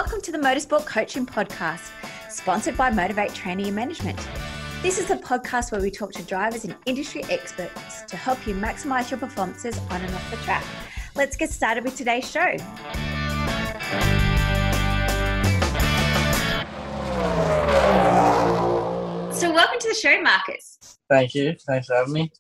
Welcome to the Motorsport Coaching Podcast, sponsored by Motivate Training and Management. This is a podcast where we talk to drivers and industry experts to help you maximize your performances on and off the track. Let's get started with today's show. So welcome to the show, Marcus. Thank you. Thanks for having me.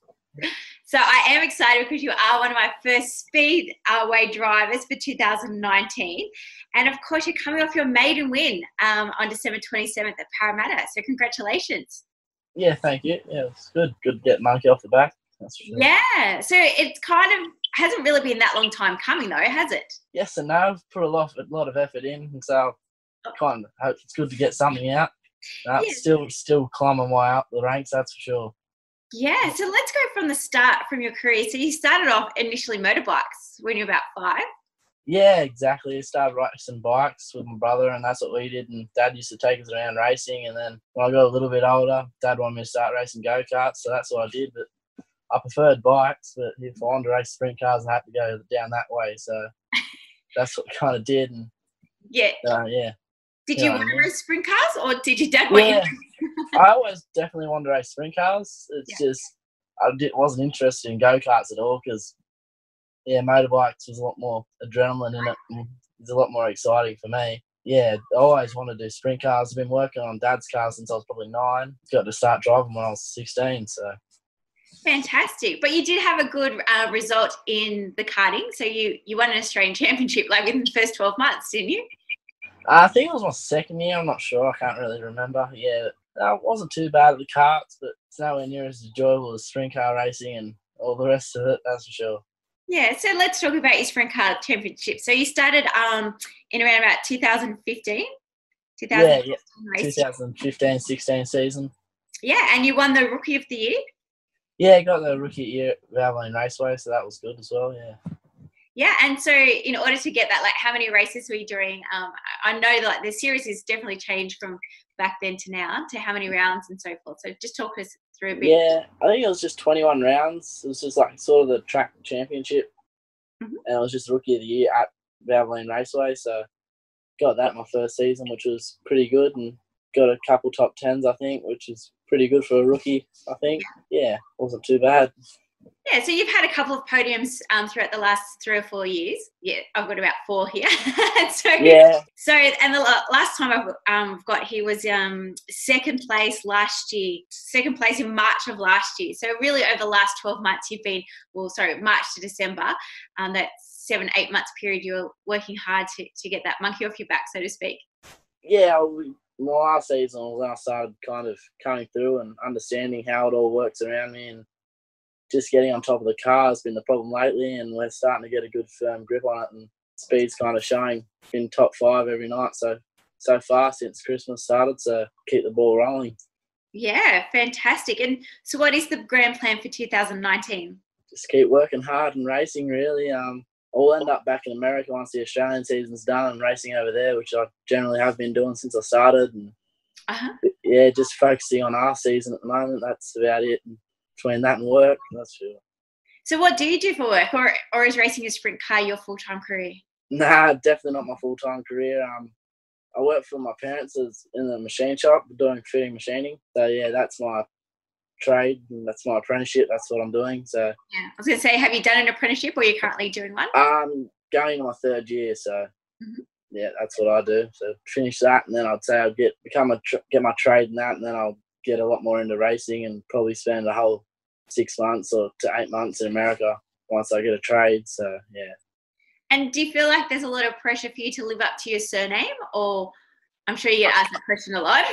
So I am excited because you are one of my first speedway drivers for 2019. And of course, you're coming off your maiden win on December 27th at Parramatta. So congratulations. Yeah, thank you. Yeah, it's good. Good to get monkey off the back. That's for sure. Yeah. So it kind of hasn't really been that long time coming though, has it? Yes and no. I've put a lot of effort in. And so I kind of hope it's good to get something out. Yeah. Still climbing way up the ranks, that's for sure. Yeah, so let's go from the start, from your career. So you started off initially motorbikes when you were about 5? Yeah, exactly. I started racing bikes with my brother, and that's what we did. And Dad used to take us around racing. And then when I got a little bit older, Dad wanted me to start racing go-karts, so that's what I did. But I preferred bikes, but if I wanted to race sprint cars, I had to go down that way. So that's what I kind of did. And yeah. Yeah. Did you want to race sprint cars, or did your dad want you to? I always definitely wanted to race sprint cars. It's just wasn't interested in go-karts at all because, motorbikes was a lot more adrenaline in it. And it's a lot more exciting for me. Yeah, I always wanted to do sprint cars. I've been working on Dad's car since I was probably 9. Got to start driving when I was 16. So fantastic. But you did have a good result in the karting. So you won an Australian championship like within the first 12 months, didn't you? I think it was my second year. I'm not sure. I can't really remember. Yeah, it wasn't too bad at the karts, but it's nowhere near as enjoyable as sprint car racing and all the rest of it, that's for sure. Yeah, so let's talk about your sprint car championship. So you started in around about 2015? 2015-16 season. Yeah, and you won the Rookie of the Year? Yeah, I got the Rookie of the Year at Valvoline Raceway, so that was good as well, yeah. Yeah, and so in order to get that, like, how many races were you doing? I know that the series has definitely changed from back then to now, to how many rounds and so forth. So just talk us through a bit. Yeah, I think it was just 21 rounds. It was just like sort of the track championship, and it was just Rookie of the Year at Valvoline Raceway. So got that my first season, which was pretty good, and got a couple top 10s, I think, which is pretty good for a rookie, I think. Yeah, wasn't too bad. Yeah, so you've had a couple of podiums throughout the last 3 or 4 years. Yeah, I've got about 4 here. So and the last time I've got here was second place last year, second place in March of last year. So really over the last 12 months you've been, March to December, that 7-8 months period you were working hard to get that monkey off your back, so to speak. Yeah, my last season was when I started kind of coming through and understanding how it all works around me, and just getting on top of the car has been the problem lately, and we're starting to get a good firm grip on it, and speed's kind of showing in top 5 every night so far since Christmas started, so keep the ball rolling. Yeah, fantastic. And so what is the grand plan for 2019? Just keep working hard and racing, really. I'll end up back in America once the Australian season's done and racing over there, which I generally have been doing since I started. And yeah, just focusing on our season at the moment, that's about it. And between that and work, that's sure. So what do you do for work, or is racing a sprint car your full-time career? Nah, definitely not my full-time career. I work for my parents in the machine shop doing fitting machining. So yeah, that's my trade and that's my apprenticeship. That's what I'm doing. So yeah, I was going to say, have you done an apprenticeship, or are you currently doing one? I'm going into my 3rd year, so yeah, that's what I do. So finish that, and then I'd say I'll get my trade in that, and then I'll get a lot more into racing and probably spend a whole 6 months or to 8 months in America once I get a trade. So yeah. And do you feel like there's a lot of pressure for you to live up to your surname, or I'm sure you get asked that question a lot,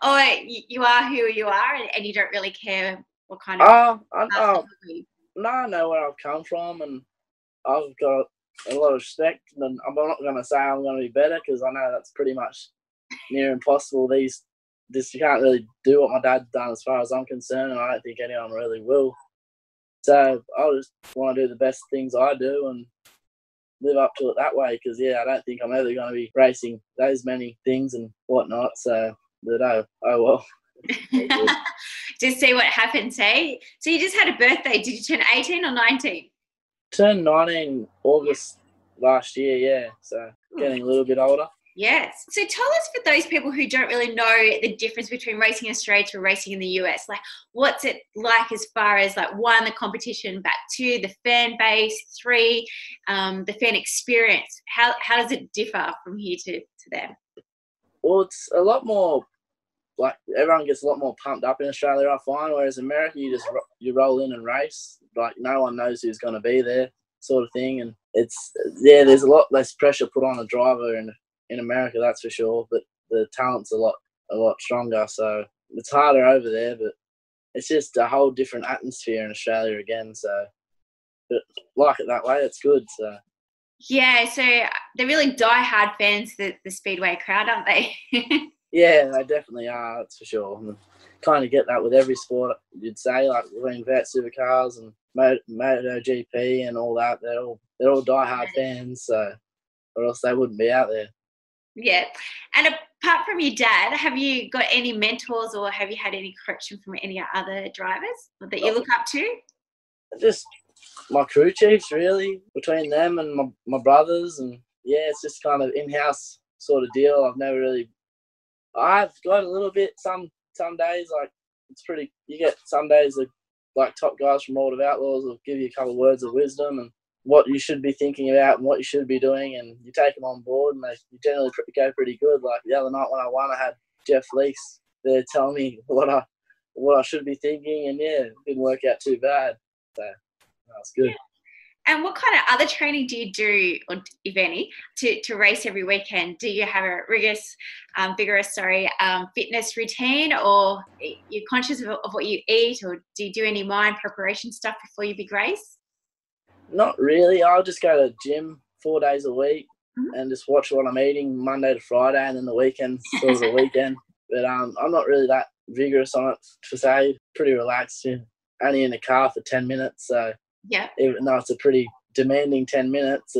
or you are who you are and you don't really care what kind of... I know where I've come from, and I've got a lot of respect, and I'm not going to say I'm going to be better because I know that's pretty much near impossible. You can't really do what my dad's done as far as I'm concerned, and I don't think anyone really will. So I just want to do the best things I do and live up to it that way, because I don't think I'm ever going to be racing those many things and whatnot. So, but oh well. Just see what happens, hey? So you just had a birthday. Did you turn 18 or 19? Turned 19 August last year, yeah. So getting a little bit older. Yes. So tell us, for those people who don't really know the difference between racing in Australia to racing in the US, like what's it like as far as like 1, the competition, but 2, the fan base, 3, the fan experience. How does it differ from here to there? Well, it's a lot more, like everyone gets a lot more pumped up in Australia, I find, whereas America, you roll in and race. Like no one knows who's going to be there, sort of thing. And there's a lot less pressure put on a driver in America, that's for sure, but the talent's a lot stronger, so it's harder over there, but it's just a whole different atmosphere in Australia again, so but like it that way, it's good. So yeah, so they're really die-hard fans, the Speedway crowd, aren't they? yeah, they definitely are, that's for sure. And kind of get that with every sport, you'd say, like between vet supercars and MotoGP and all that, they're all die-hard fans, so or else they wouldn't be out there. Yeah. And apart from your dad, have you got any mentors or have you had any correction from any other drivers that you look up to? Just my crew chiefs, really, between them and my brothers. And, yeah, it's just kind of in-house sort of deal. I've got a little bit some days, like, it's pretty, you get some days that, like, top guys from World of Outlaws will give you a couple of words of wisdom and what you should be thinking about and what you should be doing, and you take them on board, and they generally go pretty good. Like the other night when I won, I had Jeff Leakes there telling me what I should be thinking, and yeah, it didn't work out too bad. So that's good. Yeah. And what kind of other training do you do, or if any, to race every weekend? Do you have a vigorous fitness routine, or you're conscious of what you eat, or do you do any mind preparation stuff before your big race? Not really. I'll just go to the gym 4 days a week and just watch what I'm eating Monday to Friday, and then the weekend's sort of the weekend. But I'm not really that vigorous on it, to say. Pretty relaxed. Only in the car for 10 minutes. So yeah, even though it's a pretty demanding 10 minutes,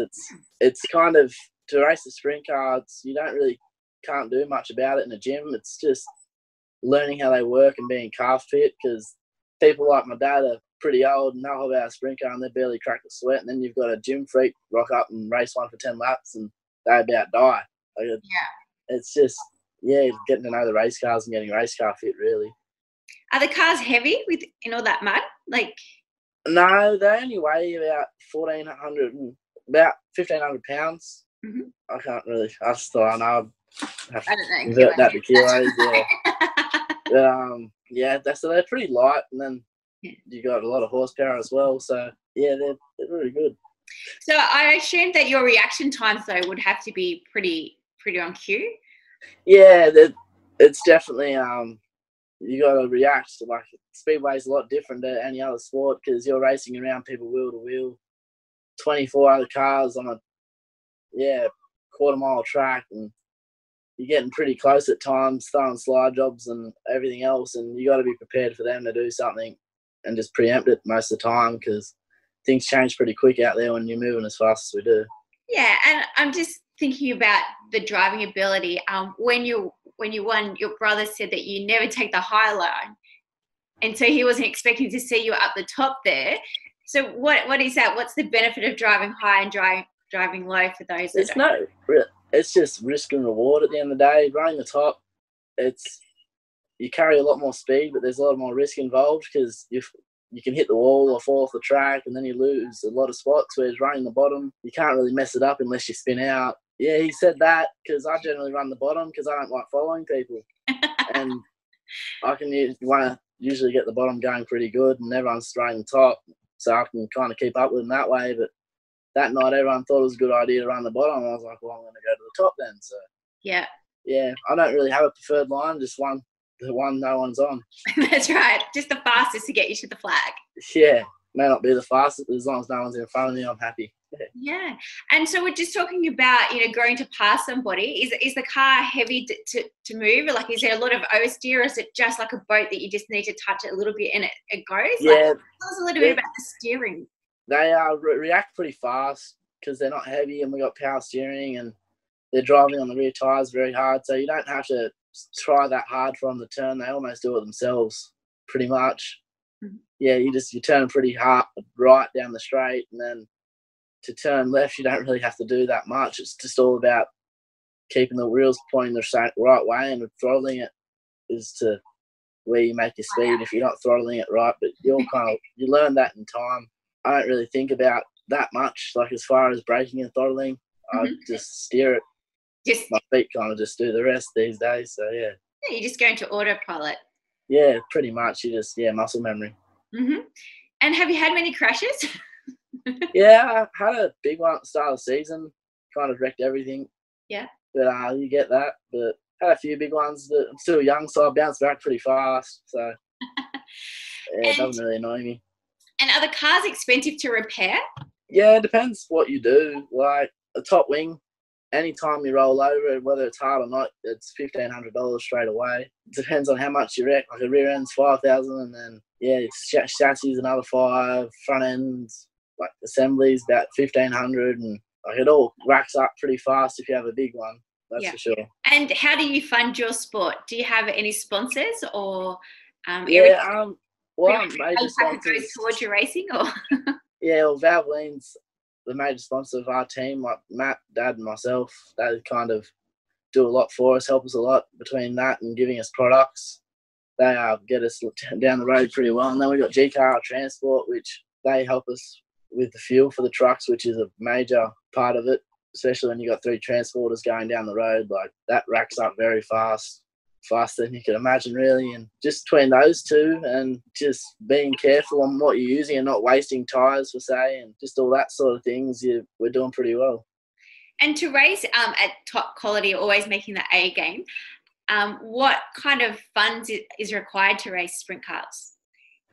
it's kind of, to race the sprint cars, you can't do much about it in the gym. It's just learning how they work and being car fit, because people like my dad are pretty old and know about a sprint car and they barely crack the sweat, and then you've got a gym freak rock up and race one for 10 laps and they about die. Like it's just, getting to know the race cars and getting race car fit, really. Are the cars heavy in all that mud? Like, no, they only weigh about 1,500 pounds. Mm-hmm. I can't really, I just thought, I don't know, convert that to kilos. But so they're pretty light, and then you got a lot of horsepower as well. So yeah, they're really good. So I assume that your reaction times though would have to be pretty on cue. Yeah, it's definitely you got to react. Like speedway's a lot different to any other sport, because you're racing around people wheel to wheel, 24 other cars on a quarter-mile track, and you're getting pretty close at times, throwing slide jobs and everything else, and you got to be prepared for them to do something and just preempt it most of the time, because things change pretty quick out there when you're moving as fast as we do. Yeah, and I'm just thinking about the driving ability. When you won, your brother said that you never take the high line, and so he wasn't expecting to see you up the top there. So what is that? What's the benefit of driving high and driving low for those that don't? It's just risk and reward at the end of the day. Running the top, you carry a lot more speed, but there's a lot more risk involved, because you can hit the wall or fall off the track, and then you lose a lot of spots. Whereas running the bottom, you can't really mess it up unless you spin out. Yeah, he said that, because I generally run the bottom because I don't like following people. And I can usually get the bottom going pretty good, and everyone's throwing the top, so I can kind of keep up with them that way. But that night, everyone thought it was a good idea to run the bottom. I was like, well, I'm going to go to the top then. So yeah, I don't really have a preferred line, just the one no one's on. That's right, just the fastest to get you to the flag. Yeah, may not be the fastest, but as long as no one's in front of me, I'm happy. Yeah, and so we're just talking about going to pass somebody. Is the car heavy to move? Like, is there a lot of oversteer, or is it just like a boat that you just need to touch it a little bit and it goes? Yeah, tell us a little bit about the steering. They react pretty fast because they're not heavy, and we got power steering, and they're driving on the rear tyres very hard, so you don't have to try that hard for them to turn. They almost do it themselves, pretty much. Mm-hmm. Yeah, you turn pretty hard right down the straight, and then to turn left, you don't really have to do that much. It's just all about keeping the wheels pointing the right way, and throttling it is to where you make your speed if you're not throttling it right. But you learn that in time. I don't really think about that much, like as far as braking and throttling. I just steer it. My feet kind of just do the rest these days. So yeah. Yeah, you just go into autopilot. Yeah, pretty much. You just muscle memory. And have you had many crashes? Yeah, I had a big one at the start of the season. Kind of wrecked everything. Yeah. But you get that. But had a few big ones. But I'm still young, so I bounce back pretty fast. So yeah, it doesn't really annoy me. And are the cars expensive to repair? Yeah, it depends what you do. Like a top wing, anytime you roll over, whether it's hard or not, it's $1,500 straight away. It depends on how much you wreck. Like a rear end's $5,000, and then chassis is another $5,000. Front ends, like assemblies, about $1,500, and like it all racks up pretty fast if you have a big one. That's for sure. And how do you fund your sport? Do you have any sponsors or? Well, major sponsors goes towards your racing, or? Yeah, well, Valvoline's the major sponsor of our team, like Matt, Dad, and myself. They kind of do a lot for us, help us a lot between that and giving us products. They get us down the road pretty well. And then we've got GCar Transport, which they help us with the fuel for the trucks, which is a major part of it, especially when you've got 3 transporters going down the road. Like, that racks up very fast, faster than you can imagine, really. And just between those two and just being careful on what you're using and not wasting tyres, for say, and just all that sort of things, we're doing pretty well. And to race at top quality, always making the A game, what kind of funds is required to race sprint cars?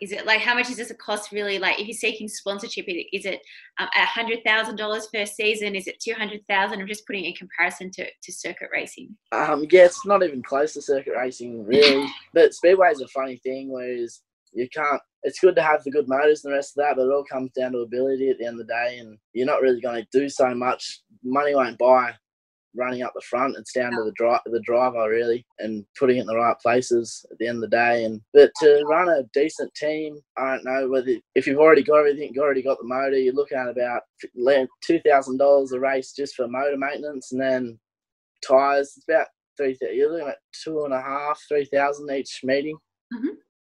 Is it like, how much does it cost really? Like, if you're seeking sponsorship, is it $100,000 per season? Is it $200,000? I'm just putting it in comparison to circuit racing. Yeah, it's not even close to circuit racing, really. But speedway is a funny thing, whereas you can't. It's good to have the good motors and the rest of that, but it all comes down to ability at the end of the day, and you're not really going to do so much. Money won't buy running up the front. It's down to the driver, really, and putting it in the right places at the end of the day. But to run a decent team, I don't know whether, if you've already got everything, you've already got the motor, you're looking at about $2,000 a race just for motor maintenance, and then tyres. It's about $3,000. You're looking at $2,500-3,000 each meeting.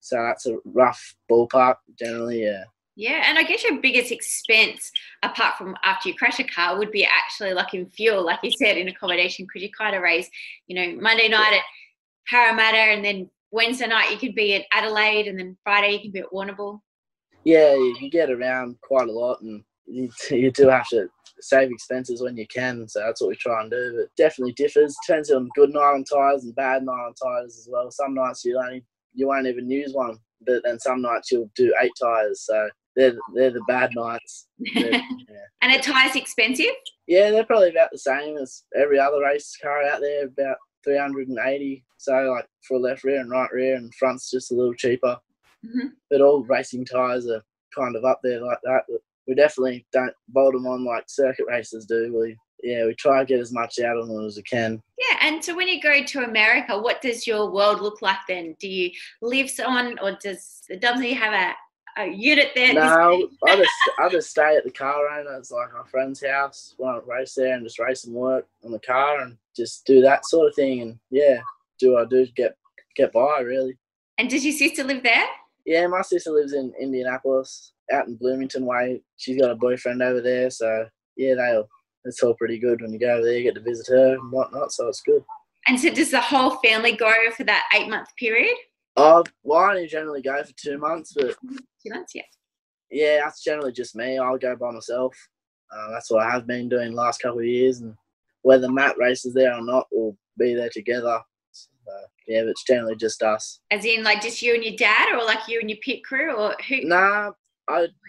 So that's a rough ballpark generally. Yeah, and I guess your biggest expense, apart from after you crash a car, would be actually like in fuel, like you said, in accommodation, because you kind of race, Monday night at Parramatta, and then Wednesday night you could be at Adelaide, and then Friday you can be at Warrnambool. Yeah, you get around quite a lot, and you do have to save expenses when you can, so that's what we try and do. But it definitely differs. Depends on good nylon tyres and bad nylon tyres as well. Some nights you won't even use one, but then some nights you'll do 8 tyres, so they're the bad nights. And are tyres expensive? Yeah, they're probably about the same as every other race car out there, about $380. So like for left rear and right rear, and front's just a little cheaper. But all racing tyres are kind of up there like that. But we definitely don't bolt them on like circuit racers do. We try to get as much out of them as we can. Yeah, and so when you go to America, what does your world look like then? Do you live on, or does Dumesny have a unit there? No, I just stay at the car owner. It's like my friend's house. When I race there and just race and work on the car and just do that sort of thing. And do what I do to get by, really. And does your sister live there? Yeah, my sister lives in Indianapolis, out in Bloomington way. She's got a boyfriend over there, so it's all pretty good when you go over there. You get to visit her and whatnot, so it's good. And so does the whole family go for that 8-month period? I only generally go for 2 months, but 2 months, yeah. Yeah, that's generally just me. I'll go by myself. That's what I have been doing the last couple of years, and whether Matt races there or not, we'll be there together. But it's generally just us. As in, like, just you and your dad, or like you and your pit crew, or who? Nah,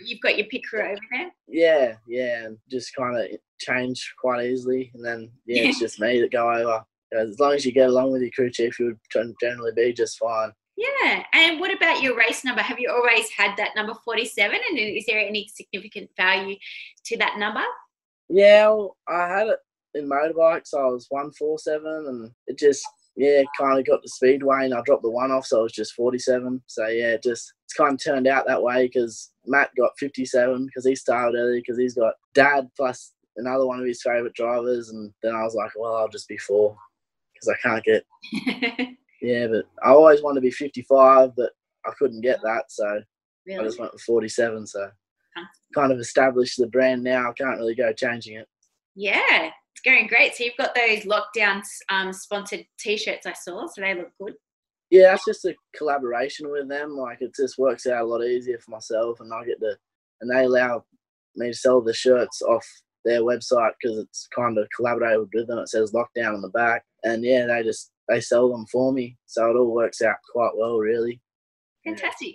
you've got your pit crew over there. Yeah, and just kind of change quite easily, and then it's just me that go over. As long as you get along with your crew chief, you would generally be just fine. Yeah, and what about your race number? Have you always had that number 47, and is there any significant value to that number? Yeah, well, I had it in motorbikes. I was 147, and it just yeah, kind of got the speedway and I dropped the one off, so it was just 47. So yeah, it's kind of turned out that way because Matt got 57 because he started early because he's got dad plus another one of his favourite drivers, and then I was like, well, I'll just be 4 because I can't get. Yeah, but I always wanted to be 55, but I couldn't get that, so really? I just went with 47. So kind of established the brand now. I can't really go changing it. Yeah, it's going great. So you've got those lockdown sponsored T-shirts I saw, so they look good. Yeah, that's just a collaboration with them. Like, it just works out a lot easier for myself, and and they allow me to sell the shirts off their website because it's kind of collaborated with them. It says lockdown on the back, and yeah, they sell them for me, so it all works out quite well, really. Fantastic. Yeah.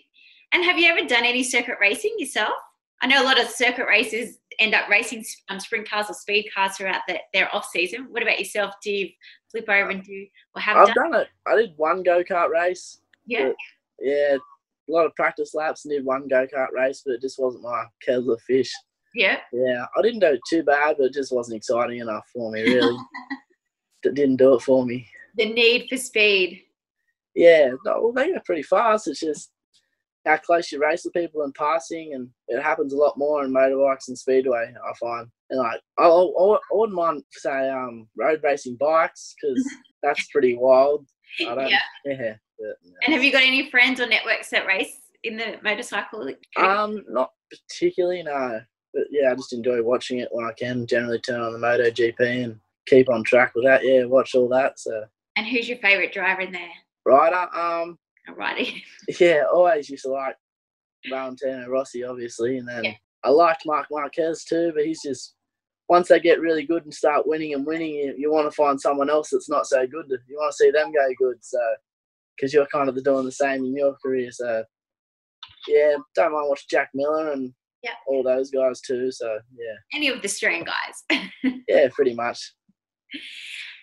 And have you ever done any circuit racing yourself? I know a lot of circuit racers end up racing sprint cars or speed cars throughout their off season. What about yourself? Do you flip over and do or have I've done it. I did one go-kart race. Yeah. Yeah, a lot of practice laps and did one go-kart race, but it just wasn't my kettle of fish. Yeah. Yeah, I didn't do it too bad, but it just wasn't exciting enough for me, really. It didn't do it for me. The need for speed. Yeah, no, well, they go pretty fast. It's just how close you race with people and passing, and it happens a lot more in motorbikes and speedway, I find. And like, I wouldn't mind, say, road racing bikes because that's pretty wild. I don't. Yeah. But, and have you got any friends or networks that race in the motorcycle? Not particularly, no. But yeah, I just enjoy watching it when I can. Generally, turn on the MotoGP and keep on track with that. Yeah, watch all that. So. And who's your favourite driver in there? Rider. Righty. Yeah, always used to like Valentino Rossi, obviously, and then I liked Marc Marquez too, but he's just, once they get really good and start winning, you want to find someone else that's not so good. You want to see them go good, so because you're kind of doing the same in your career. So yeah, don't mind watching Jack Miller and all those guys too. So yeah, any of the Australian guys. Yeah, pretty much.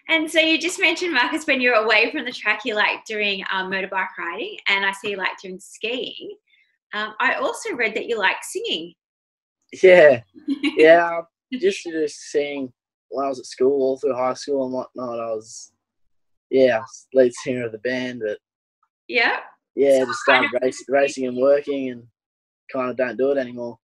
And so you just mentioned, Marcus, when you're away from the track, you like doing motorbike riding, and I see you like doing skiing. I also read that you like singing. Yeah, yeah. I used to just sing when I was at school, all through high school and whatnot. I was lead singer of the band, but just started racing and working, and kind of don't do it anymore.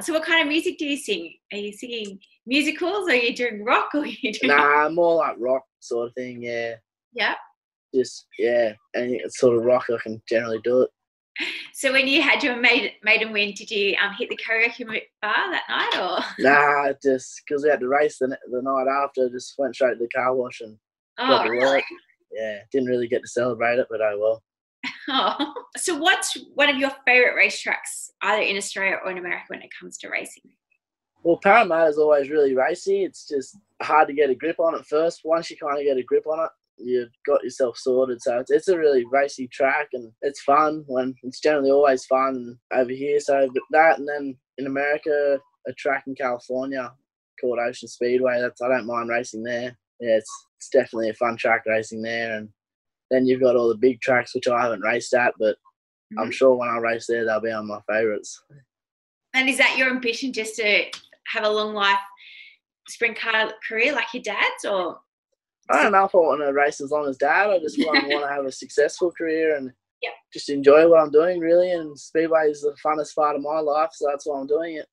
So what kind of music do you sing? Are you singing musicals, or are you doing rock, or are you doing... Nah, more like rock sort of thing, yeah. Yeah. Just, any sort of rock I can generally do it. So when you had your maiden win, did you hit the karaoke bar that night, or...? Nah, just because we had to race the night after, just went straight to the car wash and got to work. Yeah, didn't really get to celebrate it, but oh well. Oh, so what's one of your favourite racetracks, either in Australia or in America, when it comes to racing? Well, Parramatta is always really racy. It's just hard to get a grip on it first. Once you kind of get a grip on it, you've got yourself sorted. So it's a really racy track, and it's fun. When it's generally always fun over here. So that, and then in America, a track in California called Ocean Speedway. I don't mind racing there. Yeah, it's definitely a fun track racing there. And then you've got all the big tracks, which I haven't raced at, but I'm sure when I race there, they'll be on my favourites. And is that your ambition, just to have a long life sprint car career like your dad's, or? I don't know if I want to race as long as Dad. I just want to have a successful career and just enjoy what I'm doing, really. And Speedway is the funnest part of my life, so that's why I'm doing it.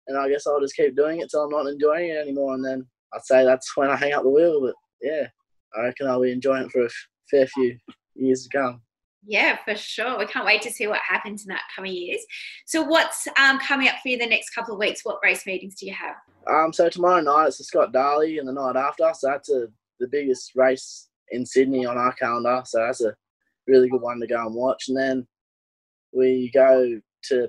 And I guess I'll just keep doing it till I'm not enjoying it anymore. And then I'd say that's when I hang up the wheel. But yeah, I reckon I'll be enjoying it for a fair few years to come. Yeah, for sure. We can't wait to see what happens in that coming years. So what's coming up for you the next couple of weeks? What race meetings do you have? So tomorrow night it's the Scott Darley, and the night after. So that's the biggest race in Sydney on our calendar. So that's a really good one to go and watch. And then we go to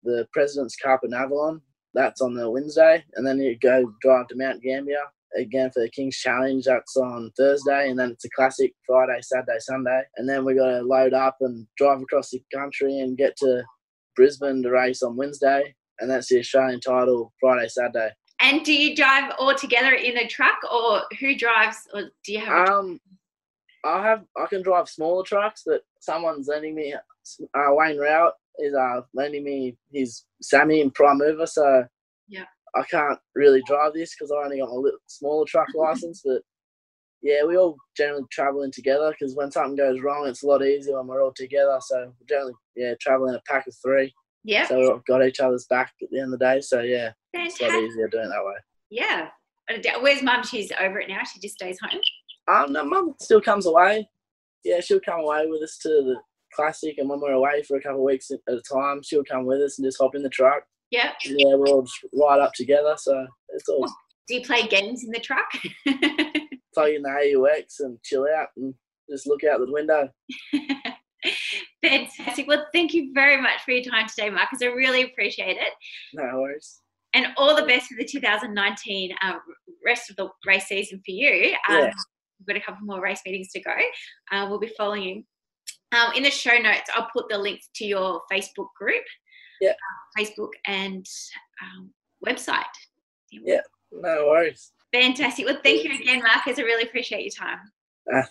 the President's Cup in Avalon. That's on the Wednesday. And then you go drive to Mount Gambier again for the King's Challenge. That's on Thursday. And then it's a classic Friday, Saturday, Sunday. And then we got to load up and drive across the country and get to Brisbane to race on Wednesday. And that's the Australian title Friday, Saturday. And do you drive all together in a truck, or who drives, or do you have? I can drive smaller trucks, but someone's lending me. Wayne Rowett is lending me his Sammy and Prime Mover, so I can't really drive this because I only got my little smaller truck license. But Yeah, we all generally travel in together because when something goes wrong, it's a lot easier when we're all together. So we generally, travel in a pack of 3. Yeah. So we've got each other's back at the end of the day. So yeah, Fantastic. It's a lot easier doing it that way. Yeah. Where's Mum? She's over it now. She just stays home. No, Mum still comes away. Yeah, she'll come away with us to the classic, and when we're away for a couple of weeks at a time, she'll come with us and just hop in the truck. Yeah. Yeah, we'll all just ride up together. So it's all. Do you play games in the truck? Plug in the AUX and chill out and just look out the window. Fantastic. Well, thank you very much for your time today, Marcus. I really appreciate it. No worries. And all the best for the 2019 rest of the race season for you. Yeah. We've got a couple more race meetings to go. We'll be following you. In the show notes, I'll put the links to your Facebook group, Facebook and website. Yeah, no worries. Fantastic. Well, thank you again, Marcus. I really appreciate your time.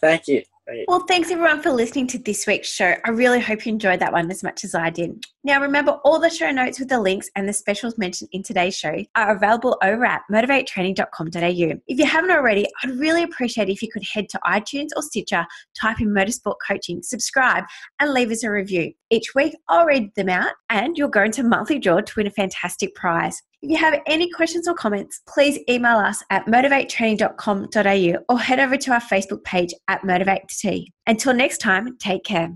Thank you. Well, thanks everyone for listening to this week's show. I really hope you enjoyed that one as much as I did. Now, remember, all the show notes with the links and the specials mentioned in today's show are available over at motivatetraining.com.au. If you haven't already, I'd really appreciate it if you could head to iTunes or Stitcher, type in Motorsport Coaching, subscribe, and leave us a review. Each week, I'll read them out and you'll go into monthly draw to win a fantastic prize. If you have any questions or comments, please email us at motivatetraining.com.au or head over to our Facebook page at Motivate to Tea. Until next time, take care.